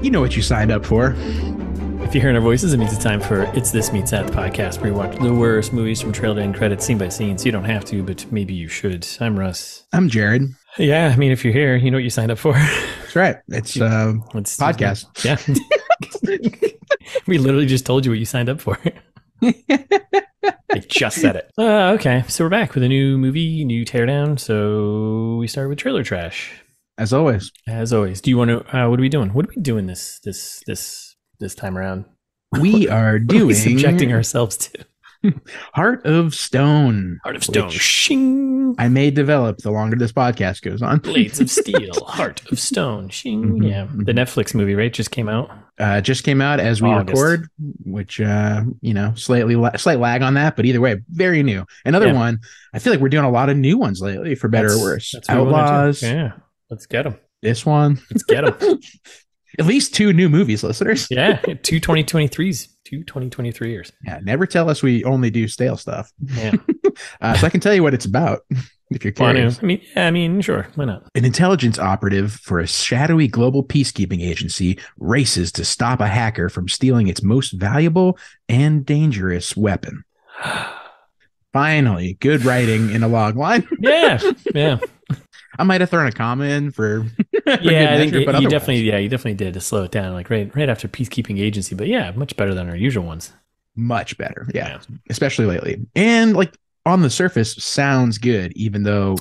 You know what you signed up for. If you're hearing our voices, it means it's time for It's This Meets That, the podcast where we watch the worst movies from trailer to end credits, scene by scene, so you don't have to, but maybe you should. I'm Russ. I'm Jared. Yeah, I mean, if you're here, you know what you signed up for. That's right. It's podcast. Yeah. We literally just told you what you signed up for. I just said it. Okay, so we're back with a new movie, new teardown. So we start with trailer trash. As always. Do you want to? What are we doing? What are we doing this time around? We are doing subjecting ourselves to Heart of Stone. Heart of Stone. Shing. I may develop the longer this podcast goes on. Blades of Steel. Heart of Stone. Shing. Mm-hmm. Yeah, the Netflix movie, right? Just came out. Just came out as we record, which slight lag on that, but either way, very new. Another one. I feel like we're doing a lot of new ones lately, for better or worse. Outlaws. Yeah. Let's get them. This one. Let's get them. At least 2 new movies, listeners. Yeah, 2 2023ers. Yeah, never tell us we only do stale stuff. Yeah. So I can tell you what it's about, if you're curious. I mean, sure, why not? An intelligence operative for a shadowy global peacekeeping agency races to stop a hacker from stealing its most valuable and dangerous weapon. Finally, good writing in a log line. Yeah. I might have thrown a comma in for yeah, I think you definitely did to slow it down, like right after peacekeeping agency. But yeah, much better than our usual ones. Much better, yeah. Especially lately. And like on the surface, sounds good, even though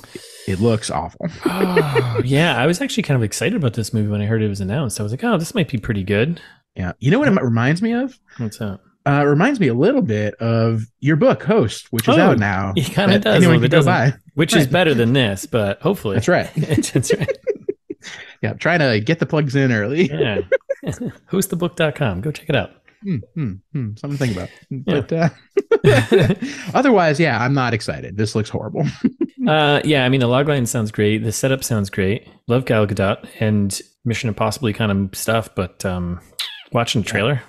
it looks awful. Oh, yeah, I was actually kind of excited about this movie when I heard it was announced. I was like, oh, this might be pretty good. Yeah, you know what it reminds me of? What's that? It reminds me a little bit of your book, Host, which is out now. It kind of does. Anyone can go buy. Which is better than this, but hopefully. That's right. That's right. Yeah, trying to get the plugs in early. Yeah. Hostthebook.com. Go check it out. Something to think about. But otherwise, yeah, I'm not excited. This looks horrible. Yeah, I mean, the logline sounds great. The setup sounds great. Love Gal Gadot and Mission Impossible kind of stuff, but watching the trailer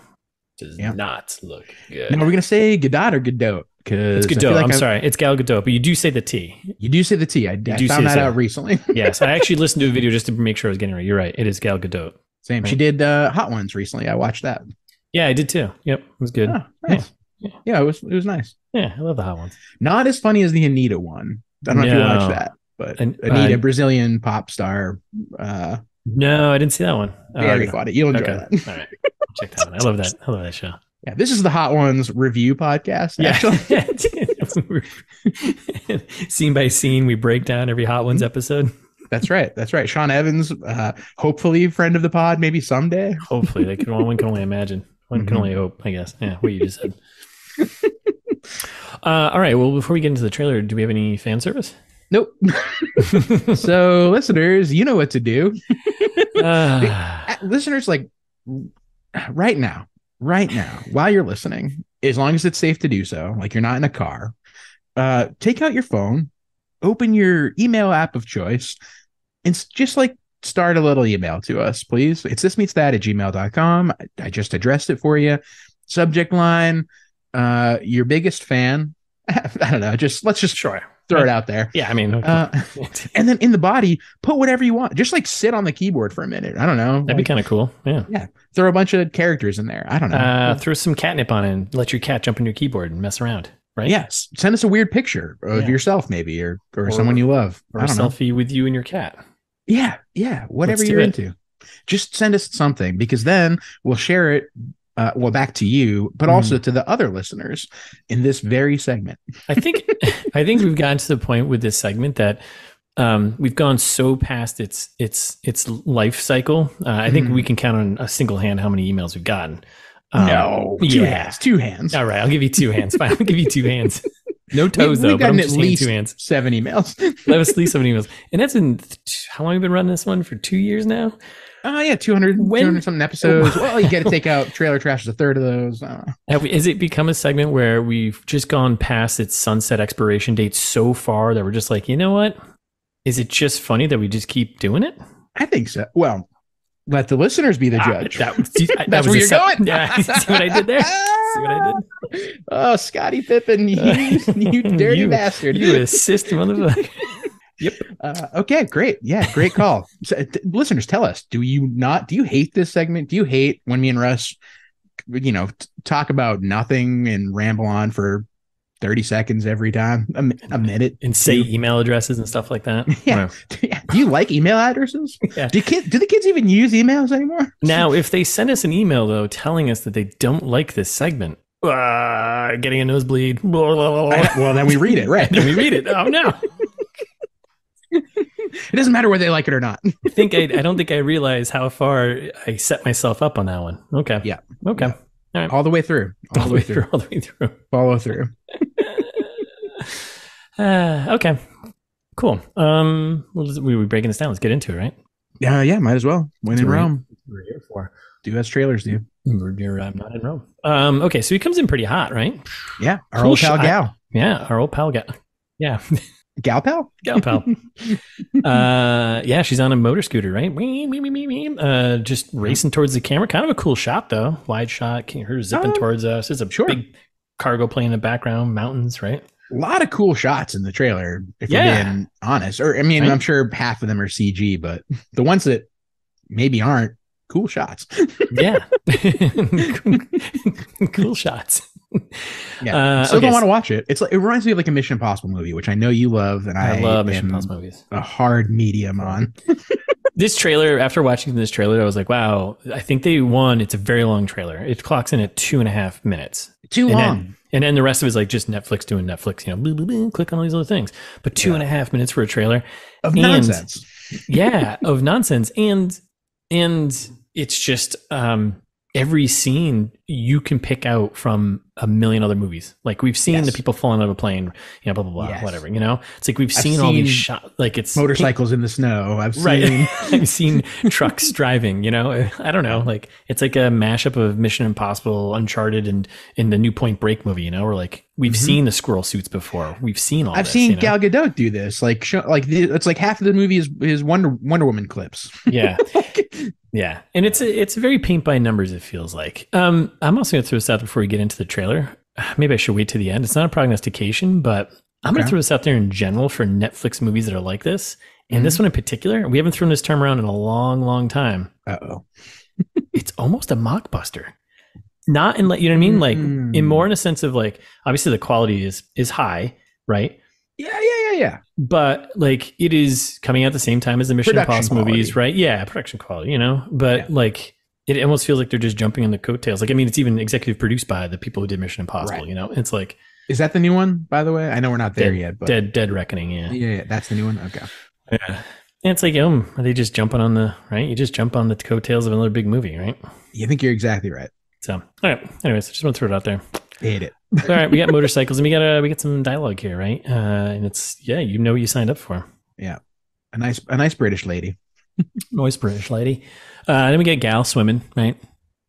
does not look good. Now, are we going to say Gadot or Gadot? It's Gadot. I'm sorry. It's Gal Gadot, but you do say the T. You do say the T. I found that out recently. Yes, I actually listened to a video just to make sure I was getting it right. You're right. It is Gal Gadot. Same. Right? She did Hot Ones recently. I watched that. Yeah, I did too. Yep, it was good. Oh, nice. Yeah, it was nice. Yeah, I love the Hot Ones. Not as funny as the Anita one. I don't know if you watched that, but Anita, Brazilian pop star. No, I didn't see that one. Very funny. You'll enjoy that. All right. Check that one. I love that show. Yeah, this is the Hot Ones review podcast. Yeah. Scene by scene, we break down every Hot Ones episode. That's right. Sean Evans, hopefully friend of the pod, maybe someday. Hopefully. One can only imagine. One can only hope, I guess. Yeah, what you just said. All right. Well, before we get into the trailer, do we have any fan service? Nope. So, listeners, you know what to do. Listeners, like right now, while you're listening, as long as it's safe to do so, like you're not in a car, take out your phone, open your email app of choice, and just like start a little email to us, please. It's thismeetsthat@gmail.com. I just addressed it for you. Subject line, your biggest fan. I don't know. Let's just throw it out there. Yeah, I mean, and then in the body, put whatever you want. Just like sit on the keyboard for a minute. I don't know. That'd be kind of cool. Yeah. Throw a bunch of characters in there. I don't know. Throw some catnip on it and let your cat jump on your keyboard and mess around. Right. Yes. Send us a weird picture of yourself, maybe, or someone you love, or a selfie with you and your cat. Yeah. Whatever you're into. Just send us something, because then we'll share it. Back to you, but also to the other listeners in this very segment. I think we've gotten to the point with this segment that we've gone so past its life cycle. I think we can count on a single hand how many emails we've gotten. No, two hands. All right, I'll give you 2 hands. Fine, I'll give you 2 hands. No toes though. We've gotten at least 2 hands. 7 emails. That was at least 7 emails, and that's been how long have you been running this one for? 2 years now. Yeah, 200 something episodes. Well, you got to take out trailer trash as a third of those. Has it become a segment where we've just gone past its sunset expiration date so far that we're just like, you know what? Is it just funny that we just keep doing it? I think so. Well, let the listeners be the judge. That's where you're going. Yeah, see what I did there? See what I did? Oh, Scottie Pippen, you dirty bastard. You assist motherfucker. Yep. Okay, great. Yeah, great call. So, listeners, tell us, do you hate this segment? Do you hate when me and Russ, talk about nothing and ramble on for 30 seconds every time, a minute, and say email addresses and stuff like that? Yeah. Do you like email addresses? Yeah. Do the kids even use emails anymore? Now, if they send us an email though, telling us that they don't like this segment, getting a nosebleed. Well, then we read it, right? Then we read it. Oh no. It doesn't matter whether they like it or not. I don't think I realize how far I set myself up on that one. Okay. Yeah. Okay. Yeah. All right. All the way through. All the way through. Follow through. Okay. Cool. We're breaking this down. Let's get into it, right? Yeah, might as well. When in Rome. We're here for. Do as trailers do. I'm not in Rome. Okay, so he comes in pretty hot, right? Yeah. Our old pal Gal. Yeah, our old pal Gal. Yeah. Gal pal? Gal pal. Yeah, she's on a motor scooter, right? Just racing towards the camera. Kind of a cool shot, though. Wide shot. Her zipping towards us. It's a big cargo plane in the background. Mountains, right? A lot of cool shots in the trailer, if we're being honest. Or, I mean, right? I'm sure half of them are CG, but the ones that maybe aren't, cool shots. Yeah. Cool shots. Yeah. Still don't want to watch it. It's like, it reminds me of like a Mission Impossible movie, which I know you love, and I love Mission Impossible movies. A hard medium on. This trailer, after watching this trailer, I was like, wow, I think it's a very long trailer. It clocks in at 2.5 minutes. Too long. And then the rest of it is like just Netflix doing Netflix, click on all these other things. But 2.5 minutes for a trailer of nonsense. Yeah, of nonsense. And it's just every scene you can pick out from a million other movies. Like we've seen the people falling out of a plane, blah, blah, blah, whatever, It's like we've seen all these shots, like it's motorcycles in the snow. I've seen trucks driving, I don't know. Like it's like a mashup of Mission Impossible, Uncharted, and in the New Point Break movie, we're like, we've seen the squirrel suits before. We've seen all I've seen Gal Gadot do this. Like it's like half of the movie is Wonder Woman clips. Yeah. Yeah. And it's very paint by numbers, it feels like. I'm also going to throw this out before we get into the trailer. Maybe I should wait to the end. It's not a prognostication, but I'm going to throw this out there in general for Netflix movies that are like this. And this one in particular, we haven't thrown this term around in a long, long time. Uh-oh. It's almost a mockbuster. Not in, you know what I mean? Like in more in a sense of like, obviously the quality is high, right? Yeah. But like it is coming out at the same time as the Mission Impossible movies, right? Yeah, production quality, But like it almost feels like they're just jumping in the coattails. Like, I mean, it's even executive produced by the people who did Mission Impossible, It's like, is that the new one, by the way? I know we're not there yet, but Dead Reckoning, yeah. Yeah, that's the new one. Okay. Yeah. And it's like, are they just jumping on you just jump on the coattails of another big movie, right? You think you're exactly right. So, all right. Anyways, I just want to throw it out there. Hate it. All right, we got motorcycles and we got some dialogue here, right? And it's what you signed up for. Yeah, a nice British lady. Nice British lady. Then we get Gal swimming, right?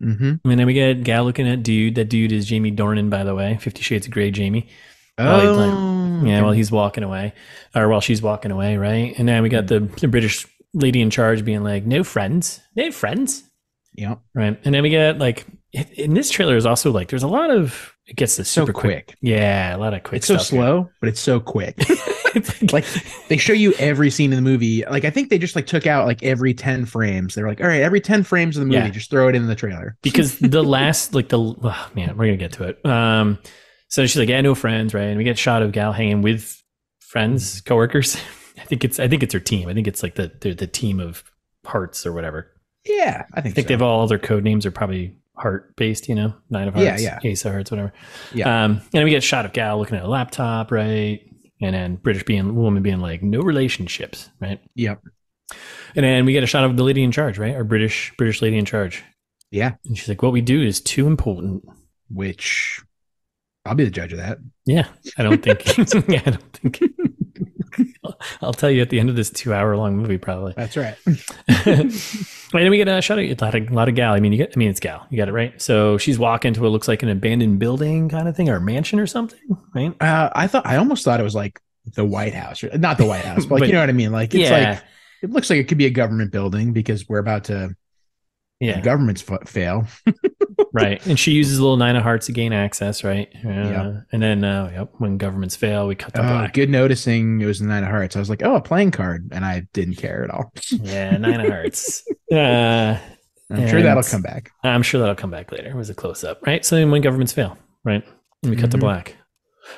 Mm-hmm. And then we get Gal looking at dude. That dude is Jamie Dornan, by the way. 50 Shades of Grey, Jamie. While he's walking away, or while she's walking away, right? And then we got the British lady in charge being like, "No friends, no friends." Yeah. Right. And then we get like in this trailer is also like there's a lot of it gets this super quick. Yeah, a lot of quick. It's so slow, but it's so quick. Like they show you every scene in the movie. Like I think they just like took out like every 10 frames. They're like, all right, every 10 frames of the movie, just throw it in the trailer. Because the last we're gonna get to it. So she's like, yeah, no friends, right? And we get a shot of Gal hanging with friends, coworkers. I think it's her team. I think it's like the team of hearts or whatever. Yeah, I think they've all their ccode names are probably heart based, 9 of hearts, Ace of hearts, whatever. Yeah. And then we get a shot of Gal looking at a laptop, right? And then woman being like, no relationships, right? Yep. And then we get a shot of the lady in charge, right? Our British lady in charge. Yeah. And she's like, what we do is too important. Which I'll be the judge of that. Yeah. I don't think. I'll tell you at the end of this 2-hour-long movie, probably. That's right. Right, and we get a shot of a lot of Gal. I mean, it's Gal. You got it right. So she's walking to what looks like an abandoned building kind of thing, or a mansion or something, right? I almost thought it was like the White House, or not the White House, but like, you know what I mean? Like it's like it looks like it could be a government building because we're about to. Yeah, the government's fail. Right. And she uses a little 9 of hearts to gain access, right? Yep. And then, when governments fail, we cut to black. Good noticing it was the 9 of hearts. I was like, oh, a playing card. And I didn't care at all. Yeah, 9 of hearts. I'm sure that'll come back. I'm sure that'll come back later. It was a close-up, right? So then when governments fail, right? And we cut to black.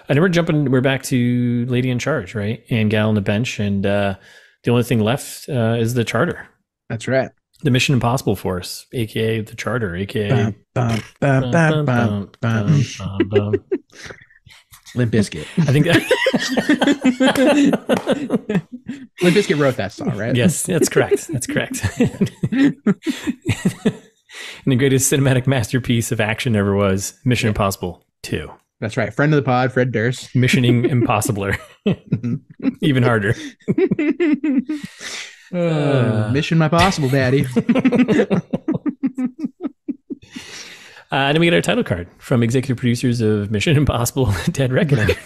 And then we're back to Lady in Charge, right? And Gal on the bench. And the only thing left is the charter. That's right. The Mission Impossible Force, aka the Charter, aka Limp Bizkit. I think Limp Bizkit wrote that song, right? Yes, that's correct. That's correct. And the greatest cinematic masterpiece of action ever was Mission Impossible 2. That's right. Friend of the pod, Fred Durst. Missioning Impossibler. Even harder. Mission My Possible, Daddy. Then we get our title card from executive producers of Mission Impossible Dead Reckoning.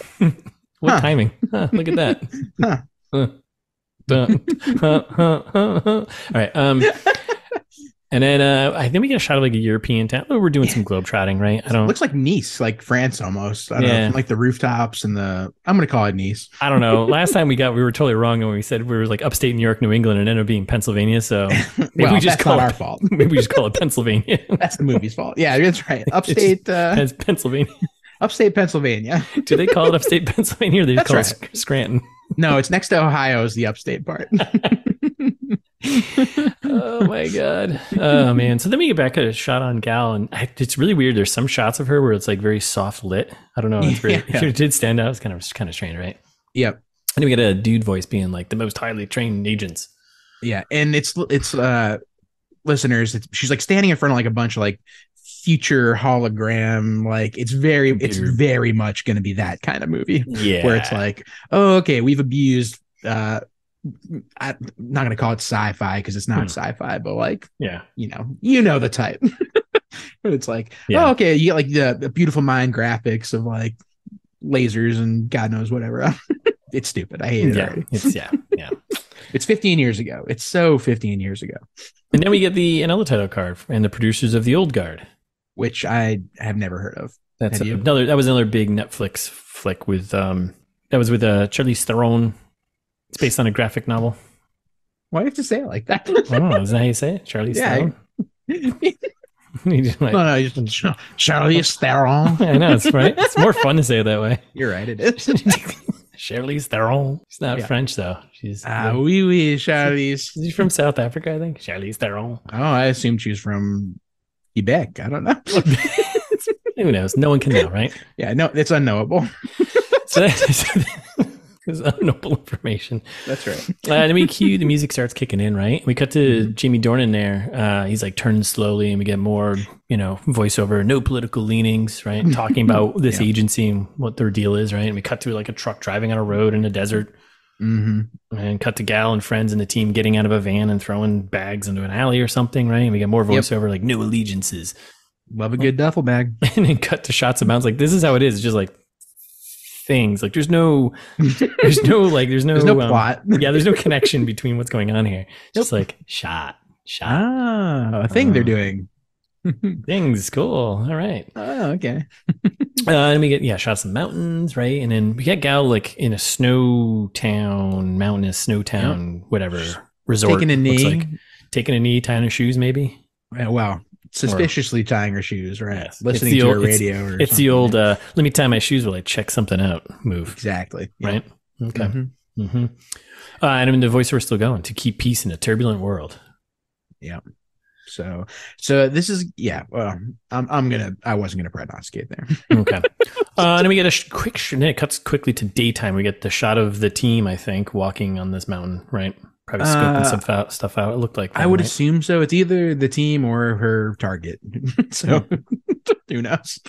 What timing? Look at that. All right. And then I think we get a shot of like a European town. Oh, we're doing some globe trotting, right? Looks like Nice, like France almost. I don't know, like the rooftops and I'm going to call it Nice. I don't know. Last time we were totally wrong when we said we were like upstate New York, New England, and it ended up being Pennsylvania. So maybe we just call it our fault. Maybe we just call it Pennsylvania. That's the movie's fault. Yeah, that's right. Upstate Pennsylvania. Upstate Pennsylvania. Do they call it upstate Pennsylvania or they just call it Scranton? No, it's next to Ohio is the upstate part. Oh my god. Oh man. So then we get back at a shot on Gal, and it's really weird. There's some shots of her where it's like very soft lit. I don't know. It's very, it did stand out. It's kind of strange, right? Yep. And then we get a dude voice being like the most highly trained agents. Yeah, and it's listeners. She's like standing in front of like a bunch of like future hologram. Like it's very much going to be that kind of movie. Yeah, where it's like, oh, okay, we've abused. I'm not going to call it sci-fi because it's not sci-fi, but like, you know the type. But it's like, oh, okay, you get like the beautiful mind graphics of like lasers and God knows whatever. It's stupid. I hate it already. It's 15 years ago. It's so 15 years ago. And then we get another title card and the producers of The Old Guard, which I have never heard of. That was another big Netflix flick with Charlize Theron. It's based on a graphic novel. Why do you have to say it like that? I don't know. Isn't that how you say it? Charlize Theron? Charlize Theron. I know, it's right. It's more fun to say it that way. You're right, it is. Charlize Theron. She's not French, though. She's oui, Charlize. She's from South Africa, I think. Charlize Theron. Oh, I assumed she was from Quebec. I don't know. Who knows? No one can know, right? Yeah, no, it's unknowable. It's unknowable information. That's right. And the music starts kicking in, right? We cut to Jamie Dornan there. He's like turning slowly, and we get more, voiceover, no political leanings, right? Talking about this agency and what their deal is, right? And we cut to like a truck driving on a road in a desert. Mm-hmm. And cut to Gal and friends and the team getting out of a van and throwing bags into an alley or something, right? And we get more voiceover, like no allegiances. Love a good duffel bag. And then cut to shots of mountains. Like, this is how it is. It's just like things. Like, there's no plot. There's no connection between what's going on here. Just like shot. A thing they're doing. Things. Cool. All right. Oh, okay. And we get shots of mountains, right? And then we get Gal like in a mountainous snow town, whatever resort. Taking a knee, tying her shoes, maybe. Well, suspiciously tying her shoes, right? Yes. Listening to a radio. It's the old let me tie my shoes while I check something out move. Exactly. Right. Okay. And I mean, the voiceover's still going to keep peace in a turbulent world. Yeah. So this is well, I wasn't gonna prognosticate there. Okay. And then we get it cuts quickly to daytime. We get the shot of the team, I think, walking on this mountain, right? Probably scoping some stuff out. It looked like I would assume so. It's either the team or her target. So who knows?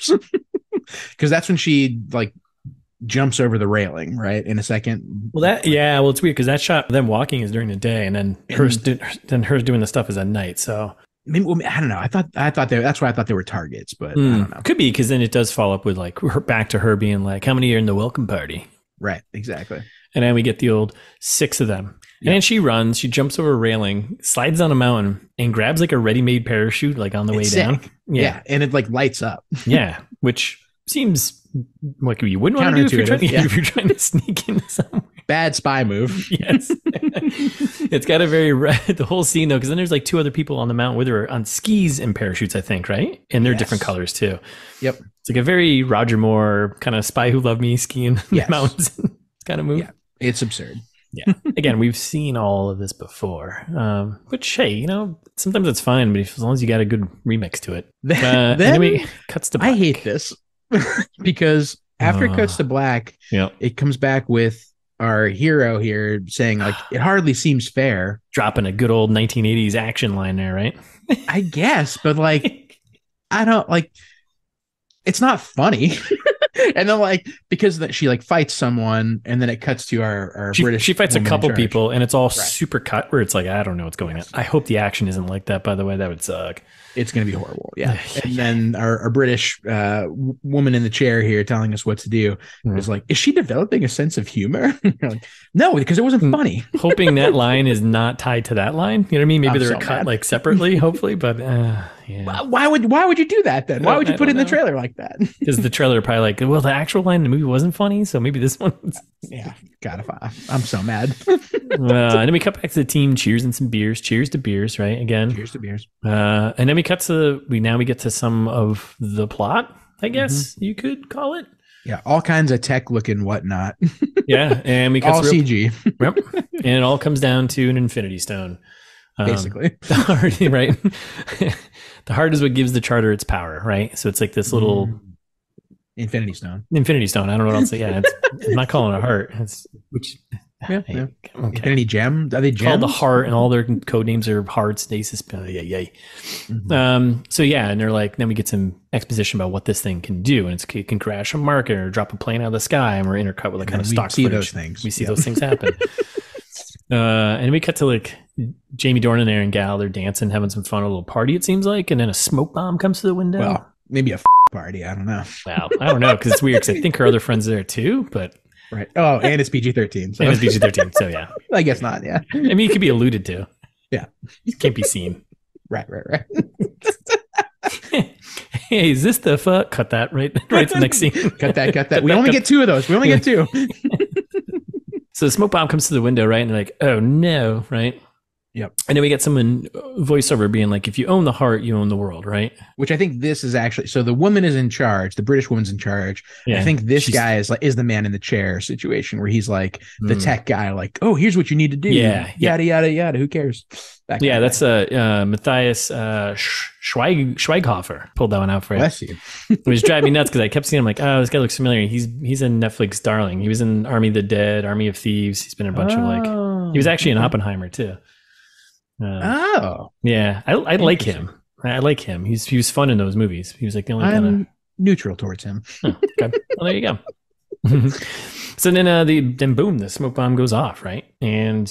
Because that's when she like jumps over the railing, right? In a second. Well, it's weird because that shot of them walking is during the day, and then hers doing the stuff is at night. So maybe, I don't know. I thought that's why I thought they were targets, but I don't know. Could be because then it does follow up with like back to her being like, "How many are in the welcome party?" Right. Exactly. And then we get the old 6 of them. And then she runs, she jumps over a railing, slides down a mountain, and grabs like a ready-made parachute like on the way down. Yeah, and it like lights up. Yeah, which seems like you wouldn't want to do if you're trying to sneak in somewhere. Bad spy move. Yes. It's got a very the whole scene though, because then there's like 2 other people on the mountain with her on skis and parachutes, I think, right? And they're different colors too. Yep. It's like a very Roger Moore kind of Spy Who Loved Me skiing the mountains kind of move. Yeah, it's absurd. Yeah. Again, we've seen all of this before. Which, hey, sometimes it's fine, but as long as you got a good remix to it. Then anyway, cuts to black. I hate this because after it cuts to black, it comes back with our hero here saying like, it hardly seems fair. Dropping a good old 1980s action line there, right? I guess, but like, I don't like, it's not funny. And then like, because she like fights someone and then it cuts to our British. She fights a couple people and it's all super cut where it's like, I don't know what's going on. I hope the action isn't like that, by the way. That would suck. It's going to be horrible. Yeah. And then our British woman in the chair here telling us what to do is like, is she developing a sense of humor? Like, no, because it wasn't funny. Hoping that line is not tied to that line. You know what I mean? Maybe they're cut like separately, hopefully, but yeah. Why would you do that then? Why would you put it in the trailer like that? Because the trailer probably like, well, the actual line in the movie wasn't funny, so maybe this one was. Yeah, I'm so mad. And then we cut back to the team cheers and some beers. Cheers to beers, right? Again. Cheers to beers. And then we cut to we get to some of the plot, I guess you could call it. Yeah, all kinds of tech looking whatnot. Yeah, and we cut all CG. Yep. And it all comes down to an Infinity Stone. Basically. The heart, right? The heart is what gives the charter its power, right? So it's like this little Infinity Stone. I don't know what else. Yeah, I'm not calling it a heart. It's Okay. Infinity Gem. Are they gems? Called the heart, and all their code names are heart, stasis. Yay. So yeah, and they're like, then we get some exposition about what this thing can do, and it can crash a market or drop a plane out of the sky, and we're intercut with a kind of stock footage. Those things. We see those things happen. And we cut to like Jamie Dornan there and Gal. They're dancing, having some fun, a little party. It seems like, and then a smoke bomb comes to the window. Well, maybe a party. I don't know. Wow, I don't know because it's weird. Because I think her other friends are there too, but. Right. Oh, and it's PG-13. So. And it's PG-13. So yeah. I guess not. Yeah. I mean, it could be alluded to. Yeah. It can't be seen. Right. Hey, is this the fuck? Cut that right to the next scene. Cut that. We only get 2 of those. We only get 2. So the smoke bomb comes to the window, right? And they're like, oh no, right? Yep. And then we get someone voiceover being like, if you own the heart, you own the world, right? Which I think this is actually, so the woman is in charge, the British woman's in charge. Yeah, I think this guy is the man in the chair situation where he's like the tech guy, like, oh, here's what you need to do. Yeah. Yada. Who cares? That's Matthias Schweighofer. Pulled that one out for you. Bless you. It was driving me nuts because I kept seeing him like, oh, this guy looks familiar. He's a Netflix darling. He was in Army of the Dead, Army of Thieves. He's been in a bunch of like, he was actually in Oppenheimer too. Yeah, I like him. I like him. He was fun in those movies. He was like the only kind of neutral towards him. Okay. Well, there you go. So then boom, the smoke bomb goes off, right? And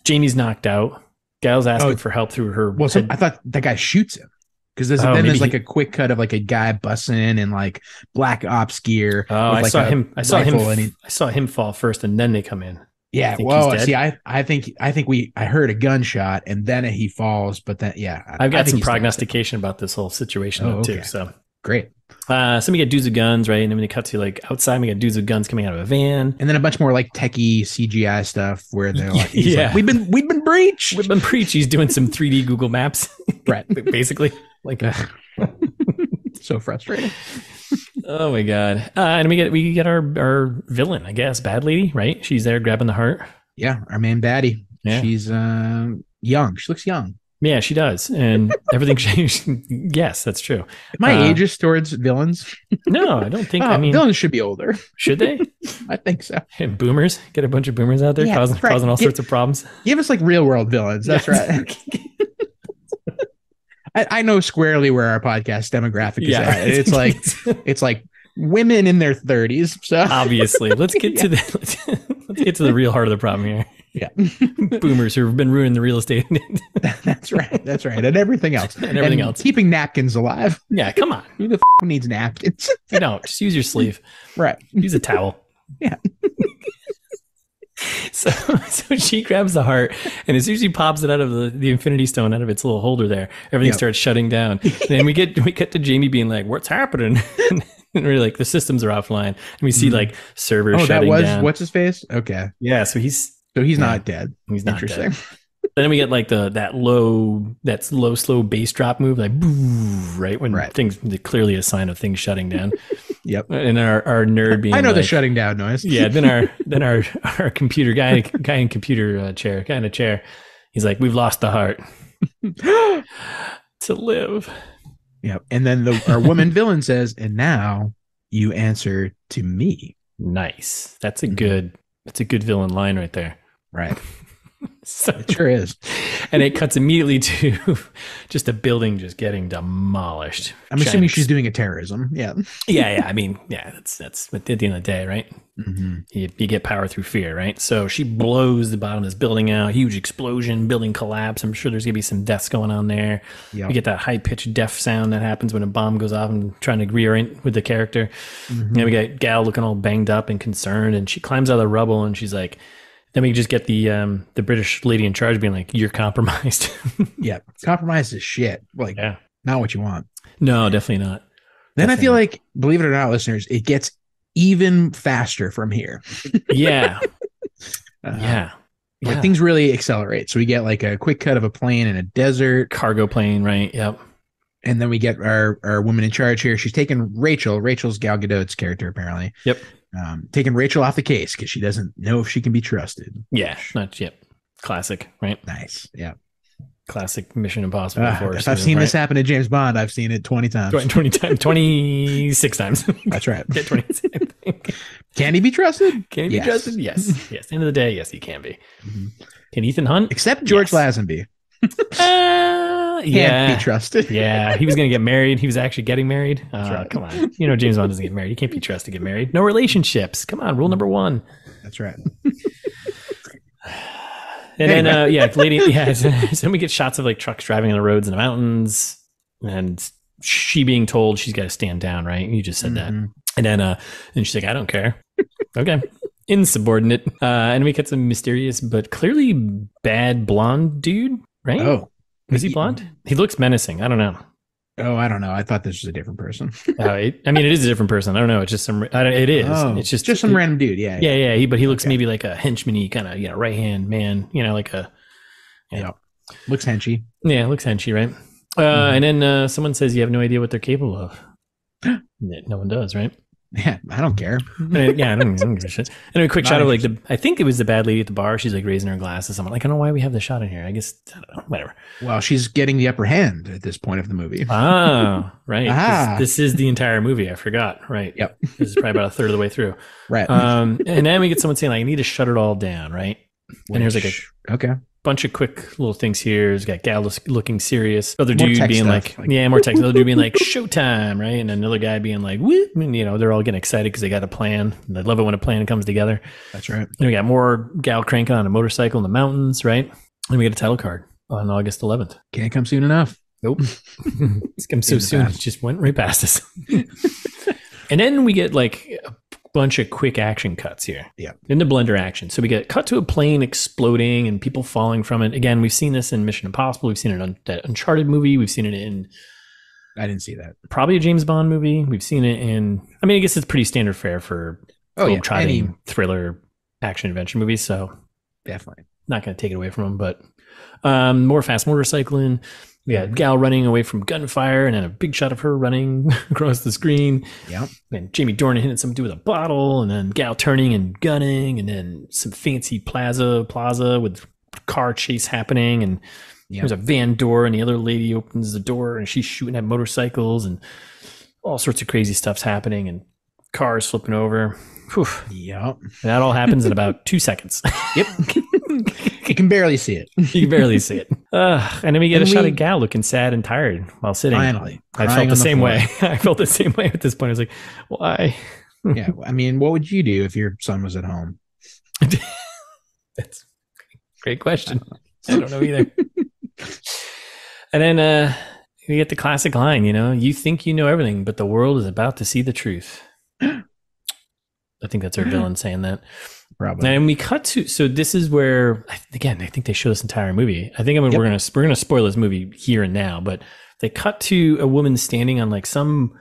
Jamie's knocked out. Gal's asking for help through her. Well, I thought that guy shoots him because there's like a quick cut of like a guy busting in like black ops gear. Oh, I saw him. I saw him fall first, and then they come in. Yeah, well, see, I think I heard a gunshot and then he falls, but then I've got some prognostication about this whole situation too. So great. So we get dudes with guns, right? And then we cut to like outside, we got dudes with guns coming out of a van, and then a bunch more like techie CGI stuff where they're like, like we've been breached. We've been breached. He's doing some 3D Google Maps, right? Basically, like so frustrating. Oh my god! And we get our villain, I guess, Bad Lady, right? She's there grabbing the heart. Yeah, our man Baddie. Yeah. She's young. She looks young. Yeah, she does, and everything. Yes, that's true. Am I ageist towards villains? No, I don't think. I mean, villains should be older. Should they? I think so. And boomers, get a bunch of boomers out there causing all sorts of problems. Give us like real world villains. That's right. I know squarely where our podcast demographic is at. It's like women in their 30s. So obviously, let's get to the real heart of the problem here. Yeah, boomers who have been ruining the real estate. That's right, and everything else, keeping napkins alive. Yeah, come on. Who the f needs napkins? You don't just use your sleeve. Right, use a towel. Yeah. So she grabs the heart, and as soon as she pops it out of the Infinity Stone out of its little holder there, everything starts shutting down. And then we get to Jamie being like, "What's happening?" And we're like, "The systems are offline." And we see like servers shutting down. What's his face? Okay, yeah. So he's not dead. He's not dead. Then we get like that slow, slow bass drop move, like boo, right when things clearly a sign of things shutting down. Yep. And our nerd being, I know like, the shutting down noise. Yeah. Then our computer guy in computer chair, guy in a chair. He's like, "We've lost the heart to live." Yep. And then our woman villain says, "And now you answer to me." Nice. That's a good villain line right there. Right. So, it sure is. And it cuts immediately to just a building just getting demolished. I'm assuming she's doing a terrorism. Yeah. Yeah. I mean, yeah, that's at the end of the day, right? Mm-hmm. You get power through fear, right? So she blows the bottom of this building out, huge explosion, building collapse. I'm sure there's going to be some deaths going on there. Yep. We get that high-pitched deaf sound that happens when a bomb goes off and trying to reorient with the character. Mm-hmm. And we got Gal looking all banged up and concerned, and she climbs out of the rubble, and she's like, then we just get the British lady in charge being like, "You're compromised." Yeah, compromised is shit. Like, not what you want. No, definitely not. Then I feel like, believe it or not, listeners, it gets even faster from here. Yeah. Yeah. Like things really accelerate. So we get like a quick cut of a plane in a desert. Cargo plane, right? Yep. And then we get our woman in charge here. She's taking Rachel's Gal Gadot's character, apparently. Yep. Taking Rachel off the case because she doesn't know if she can be trusted. Yeah. Not yet. Classic, right? Nice. Yeah. Classic Mission Impossible. If I've seen this happen to James Bond, I've seen it 20 times. 26 times. That's right. Yeah, 26, I think. Can he be trusted? Can he be trusted? Yes. Yes. End of the day, yes, he can be. Mm-hmm. Can Ethan Hunt? Except George Lazenby. Can't be trusted. Yeah, he was going to get married. He was actually getting married. Right. Come on. You know, James Bond doesn't get married. He can't be trusted to get married. No relationships. Come on. Rule number 1. That's right. And then, lady, so we get shots of like trucks driving on the roads in the mountains, and she being told she's got to stand down, right? You just said that. And then, and she's like, "I don't care." Okay. Insubordinate. And we get some mysterious, but clearly bad blonde dude, right? Oh. Is he blonde? He looks menacing. I don't know. Oh, I don't know. I thought this was a different person. I mean, it is a different person. I don't know. It's just some. It is. Oh, it's just some random dude. Yeah. Yeah. But he looks maybe like a henchman-y kind of, right hand man. Like a. Yeah. Looks henchy. Yeah, looks henchy, right? And then someone says you have no idea what they're capable of. No one does, right? Yeah, I don't care. I don't give a shit. And a quick shot of like I think it was the bad lady at the bar. She's like raising her glass to someone. Like, I don't know why we have the shot in here. I guess, I don't know, whatever. Well, she's getting the upper hand at this point of the movie. Oh, right. This is the entire movie. I forgot. Right. Yep. This is probably about a third of the way through. Right. And then we get someone saying like, I need to shut it all down. Right. And there's like a bunch of quick little things here. It's got Gal looking serious. Other dude being like, more text. Other dude being like, "Showtime," right? And another guy being like, "Whoop!" And, they're all getting excited because they got a plan. And I love it when a plan comes together. That's right. And we got more Gal cranking on a motorcycle in the mountains, right? And we get a title card on August 11th. Can't come soon enough. Nope. It's come so soon. It just went right past us. And then we get like a bunch of quick action cuts here. Yeah. In the blender action. So we get cut to a plane exploding and people falling from it. Again, we've seen this in Mission Impossible. We've seen it on that Uncharted movie. We've seen it in... I didn't see that. Probably a James Bond movie. We've seen it in... I mean, I guess it's pretty standard fare for globe-trotting thriller action adventure movies. So definitely. Not going to take it away from them, but more fast motorcycling. We got Gal running away from gunfire and then a big shot of her running across the screen. Yeah. And Jamie Dornan hitting something with a bottle and then Gal turning and gunning and then some fancy plaza with car chase happening. And there's a van door and the other lady opens the door and she's shooting at motorcycles and all sorts of crazy stuff's happening and cars flipping over. Whew. Yep. And that all happens in about 2 seconds. Yep. You can barely see it. You can barely see it. And then we get a shot of Gal looking sad and tired while sitting. Finally. I felt the same way. I felt the same way at this point. I was like, why? Yeah. I mean, what would you do if your son was at home? That's a great question. I don't know either. And then we get the classic line, you think you know everything, but the world is about to see the truth. I think that's our villain saying that. Probably. And we cut to, so this is where, again, I think they show this entire movie. I think we're gonna spoil this movie here and now, but they cut to a woman standing on like some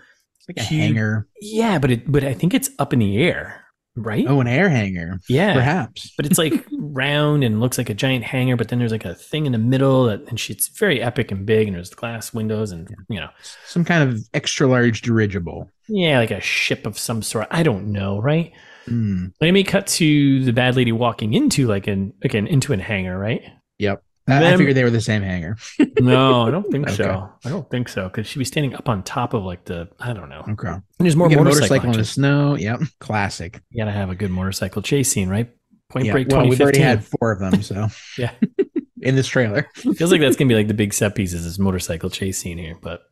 a hanger. Yeah, but I think it's up in the air, right? Oh, an air hanger. Yeah, perhaps. But it's like round and looks like a giant hanger. But then there's like a thing in the middle, and it's very epic and big. And there's glass windows, and some kind of extra large dirigible. Yeah, like a ship of some sort. I don't know, right? Then we cut to the bad lady walking into into a hangar, right? Yep. I figured they were the same hangar. No, I don't think so. I don't think so, because she'd be standing up on top of like I don't know. Okay. And there's more motorcycle in the snow. Yep. Classic. You gotta have a good motorcycle chase scene, right? Point Break 2015. Well, we've already had 4 of them, so yeah. In this trailer. Feels like that's gonna be like the big set piece is this motorcycle chase scene here, but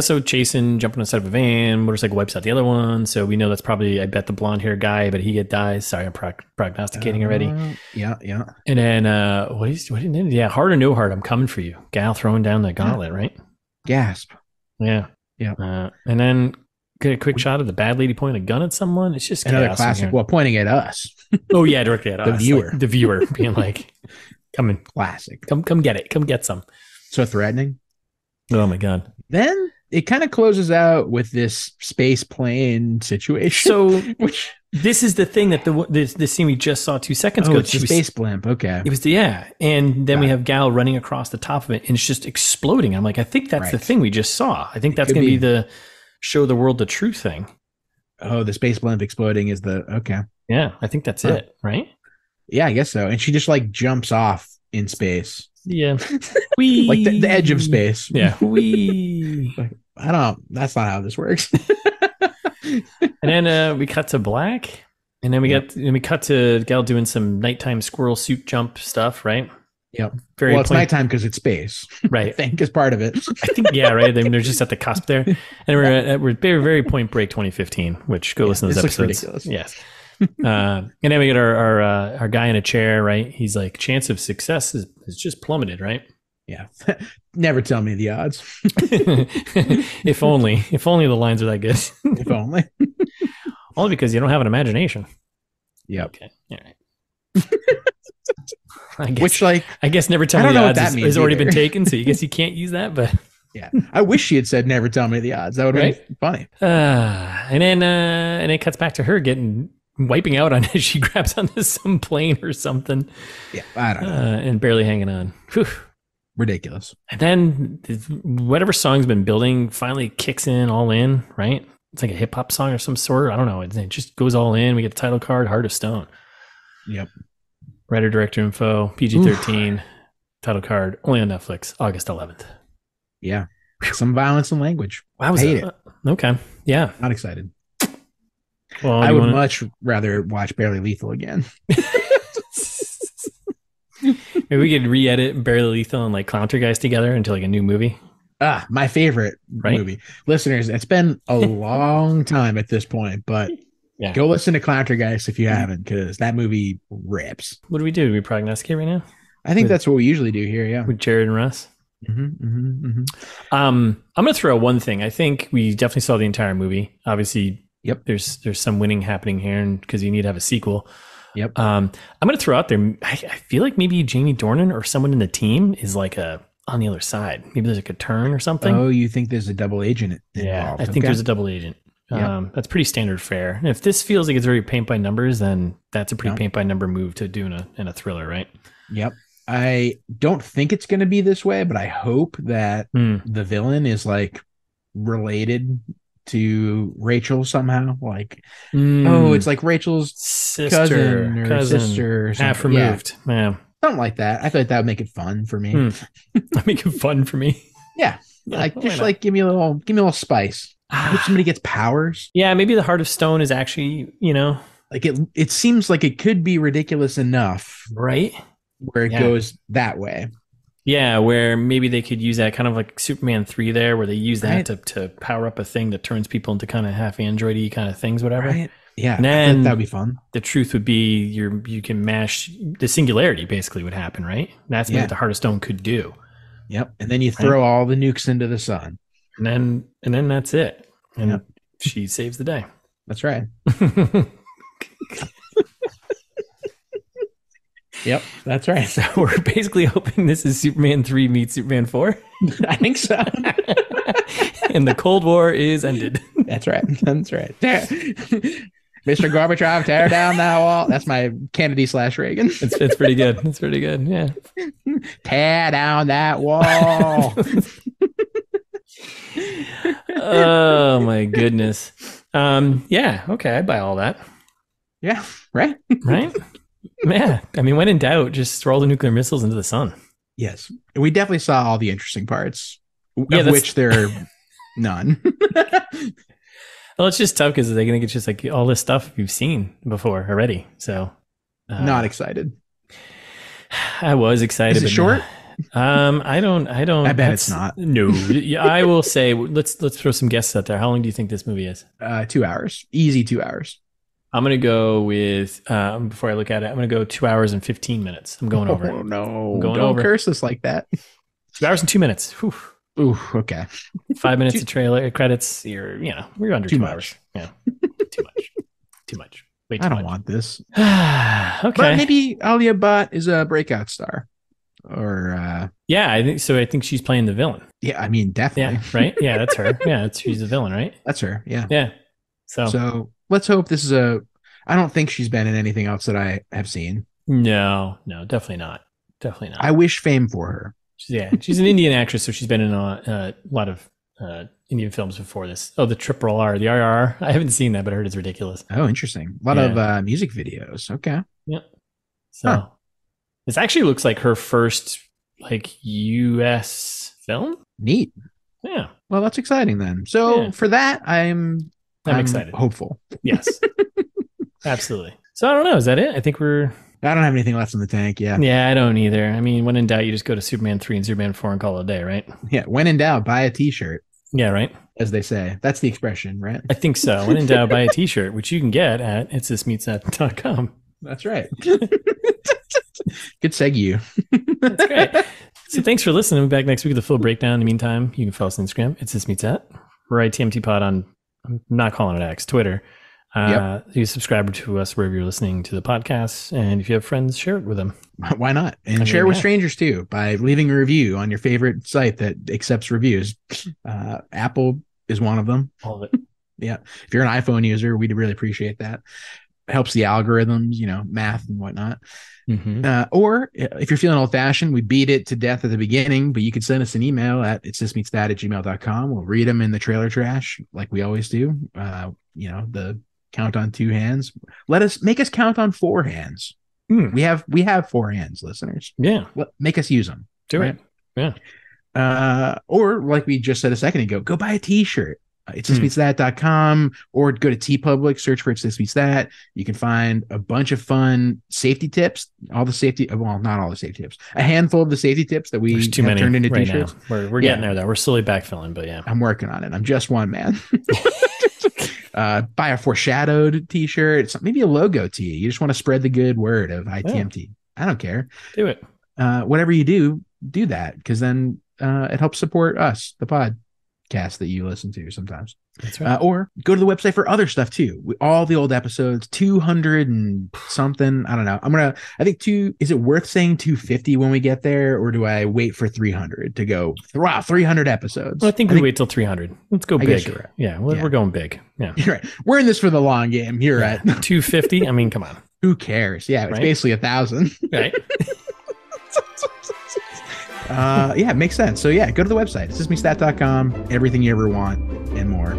so chasing, jumping on the side of a van, motorcycle wipes out the other one. So we know that's probably, I bet, the blonde hair guy, but he dies. Sorry, I'm prognosticating already. Yeah. And then what did he? Yeah, hard or no hard, I'm coming for you. Gal throwing down the gauntlet, right? Gasp. Yeah. And then get a quick shot of the bad lady pointing a gun at someone. It's just another classic. Well, pointing at us. Oh yeah, directly at us. The viewer being like, "Come in, classic. Come get it. Come get some." So threatening. Oh my god. Then it kind of closes out with this space plane situation. So this is the thing that the scene we just saw 2 seconds ago. It's the space blimp. Okay. It was and then we have Gal running across the top of it, and it's just exploding. I'm like, I think that's the thing we just saw. I think that's going to be the show the world the truth thing. Oh, the space blimp exploding is okay. Yeah, I think that's it, right? Yeah, I guess so. And she just like jumps off in space. Yeah. Like the edge of space. Yeah. That's not how this works. And then we cut to black. And then we cut to Gal doing some nighttime squirrel suit jump stuff, right? Yep. It's nighttime because it's space. Right. I think is part of it. I think, yeah, right. I mean, they're just at the cusp there. And we're very, very Point Break 2015 , which go listen to those episodes. Ridiculous. Yes. And then we get our guy in a chair, right? He's like, chance of success is just plummeted, right? Yeah. Never tell me the odds. If only the lines are that good. If only. Only because you don't have an imagination. Yep. Okay. All right. I guess never tell me the odds has already been taken, so you guess you can't use that, but yeah. I wish she had said never tell me the odds. That would have been funny. And then it cuts back to her wiping out on it. She grabs onto some plane or something. Yeah, I don't know. And barely hanging on. Whew. Ridiculous. And then whatever song's been building finally kicks in, all in, right? It's like a hip hop song or some sort. I don't know. It just goes all in. We get the title card, Heart of Stone. Yep. Writer, director info, PG-13, title card, only on Netflix, August 11th. Yeah. Some violence and language. Wow. Hate it. Okay. Yeah. Not excited. Well, I would much rather watch Barely Lethal again. Maybe we could re-edit Barely Lethal and like Clownter Guys together into like a new movie. My favorite movie. Listeners, it's been a long time at this point, but go listen to Clownter Guys if you haven't, because that movie rips. What do we do? Do we prognosticate right now? I think that's what we usually do here, yeah. With Jared and Russ? I'm going to throw out one thing. I think we definitely saw the entire movie. Obviously, there's some winning happening here because you need to have a sequel. Yep. I'm going to throw out there, I feel like maybe Jamie Dornan or someone in the team is like on the other side. Maybe there's like a turn or something. Oh, you think there's a double agent involved? Yeah, I think there's a double agent. That's pretty standard fare. And if this feels like it's very paint by numbers, then that's a pretty paint by number move to do in a thriller, right? Yep. I don't think it's going to be this way, but I hope that the villain is like related to Rachel somehow. Like, it's like Rachel's cousin or sister, or half removed. Yeah. Something like that. I thought that would make it fun for me. Make it fun for me. Yeah. Like just like give me a little spice. I hope somebody gets powers. Yeah, maybe the Heart of Stone is actually, like it seems like it could be ridiculous enough, right? Where it goes that way. Yeah, where maybe they could use that kind of like Superman 3 there, where they use that to power up a thing that turns people into kind of half android-y kind of things, whatever. Right. Yeah, and then that'd be fun. The truth would be you can mash the singularity basically would happen, right? That's what the Heart of Stone could do. Yep. And then you throw all the nukes into the sun. And then that's it. And she saves the day. That's right. Yep, that's right. So we're basically hoping this is Superman 3 meets Superman 4. I think so. And the Cold War is ended. That's right. That's right. Mr. Gorbachev, tear down that wall. That's my Kennedy/Reagan. It's pretty good. It's pretty good. Yeah. Tear down that wall. Oh my goodness. Yeah. Okay. I'd buy all that. Yeah. Right. Right. Yeah. I mean, when in doubt, just throw all the nuclear missiles into the sun. Yes. We definitely saw all the interesting parts, of which there are none. Well, it's just tough because they're going to get just like all this stuff you've seen before already. So not excited. I was excited. Is it short? I don't. I bet it's not. No, I will say let's throw some guesses out there. How long do you think this movie is? 2 hours. Easy 2 hours. I'm going to go with, before I look at it, I'm going to go 2 hours and 15 minutes. I'm going over. Oh, no. Don't curse us like that. 2 hours and 2 minutes. Whew. Ooh, okay. 5 minutes of trailer credits. We're under 2 hours. Yeah. Too much. Too much. Way too much. I don't want this. Okay. But maybe Alia Bhatt is a breakout star. Or yeah, I think so. I think she's playing the villain. Yeah, I mean, definitely. Yeah, right? Yeah, that's her. Yeah, she's the villain, right? That's her. Yeah. Yeah. So let's hope this is I don't think she's been in anything else that I have seen. No, definitely not. Definitely not. I wish fame for her. She's an Indian actress, so she's been in a lot of Indian films before this. Oh, the Triple R, the RRR. I haven't seen that, but I heard it's ridiculous. Oh, interesting. A lot of music videos. Okay. Yep. So this actually looks like her first U.S. film. Neat. Yeah. Well, that's exciting then. So for that, I'm excited. Hopeful. Yes. Absolutely. So I don't know. Is that it? I think I don't have anything left in the tank. Yeah. Yeah, I don't either. I mean, when in doubt, you just go to Superman 3 and Superman 4 and call it a day, right? Yeah. When in doubt, buy a t-shirt. Yeah, right. As they say. That's the expression, right? I think so. When in doubt, buy a t-shirt, which you can get at itsthismeetsthat.com. That's right. Good segue. That's great. So thanks for listening. We'll be back next week with a full breakdown. In the meantime, you can follow us on Instagram. It's This Meets That. We're ITMT Pod on, I'm not calling it X, Twitter. You subscribe to us wherever you're listening to the podcast. And if you have friends, share it with them. Why not? And share with strangers too by leaving a review on your favorite site that accepts reviews. Apple is one of them. All of it. Yeah. If you're an iPhone user, we'd really appreciate that. It helps the algorithms, math and whatnot. Mm-hmm. Or if you're feeling old fashioned, we beat it to death at the beginning, but you can send us an email at itsthismeetsthat@gmail.com. We'll read them in the trailer trash like we always do. The count on 2 hands. Make us count on 4 hands. We have 4 hands, listeners. Yeah. Make us use them. Do it. Yeah. Or like we just said a second ago, go buy a t-shirt. It's thismeetsthat.com, or go to TeePublic, search for It's This Meets That. You can find a bunch of fun safety tips, not all the safety tips, a handful of the safety tips that we have turned into right t-shirts. Now. We're getting there though. We're slowly backfilling, but yeah. I'm working on it. I'm just one man. Buy a foreshadowed t-shirt, maybe a logo tee. You just want to spread the good word of ITMT. Yeah. I don't care. Do it. Whatever you do that, because then it helps support us, the podcast that you listen to sometimes. That's right. Or go to the website for other stuff too. All the old episodes, 200 and something. I don't know. Is it worth saying 250 when we get there, or do I wait for 300 to go? Wow, 300 episodes. Well, I think we wait till 300. Let's go big. Right. Yeah, we're going big. Yeah. You're right. We're in this for the long game. You're right. 250. I mean, come on. Who cares? Yeah, it's basically 1,000. Right. It makes sense. So go to the website. It's thismeetsthat.com. Everything you ever want and more.